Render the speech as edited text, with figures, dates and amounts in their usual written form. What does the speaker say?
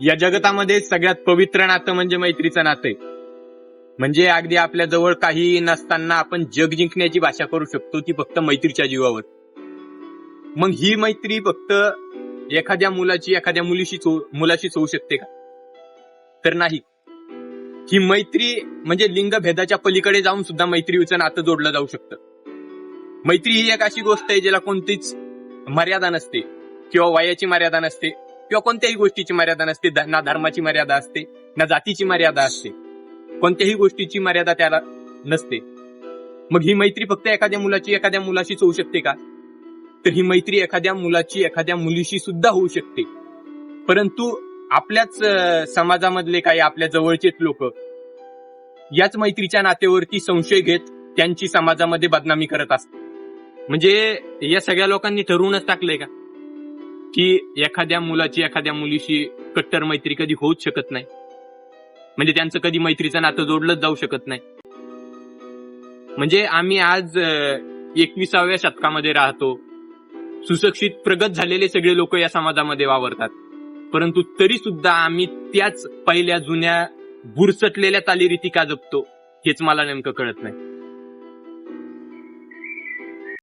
या जगतामध्ये सगळ्यात पवित्र नातं म्हणजे मैत्रीचं नातं आहे. म्हणजे अगदी आपल्या जवळ काही नसताना आपण जग जिंकण्याची भाषा करू शकतो, ती फक्त मैत्रीच्या जीवावर. मग ही मैत्री फक्त एखाद्या मुलाची एखाद्या मुलाशीच होऊ शकते का? तर नाही. ही मैत्री म्हणजे लिंगभेदाच्या पलीकडे जाऊन सुद्धा मैत्रीचं नातं जोडलं जाऊ शकतं. मैत्री ही एक अशी गोष्ट आहे ज्याला कोणतीच मर्यादा नसते, किंवा वयाची मर्यादा नसते, किंवा कोणत्याही गोष्टीची मर्यादा नसते. ना धर्माची मर्यादा असते, ना जातीची मर्यादा असते, कोणत्याही गोष्टीची मर्यादा त्याला नसते. मग ही मैत्री फक्त एखाद्या मुलाची एखाद्या मुलाशीच होऊ शकते का? तर ही मैत्री एखाद्या मुलाची एखाद्या मुलीशी सुद्धा होऊ शकते. परंतु आपल्याच समाजामधले काही आपल्या जवळचेच लोक याच मैत्रीच्या नात्यावरती संशय घेत त्यांची समाजामध्ये बदनामी करत असतात. म्हणजे या सगळ्या लोकांनी ठरवूनच टाकलंय का की एखाद्या मुलाची एखाद्या मुलीशी कट्टर मैत्री कधी होऊच शकत नाही, म्हणजे त्यांचं कधी मैत्रीचं नातं जोडलंच जाऊ शकत नाही. म्हणजे आम्ही आज 21व्या शतकामध्ये राहतो, सुशिक्षित प्रगत झालेले सगळे लोक या समाजामध्ये वावरतात, परंतु तरी सुद्धा आम्ही त्याच पहिल्या जुन्या बुरसटलेल्या चालीरीती का जपतो हेच मला नेमकं कळत नाही.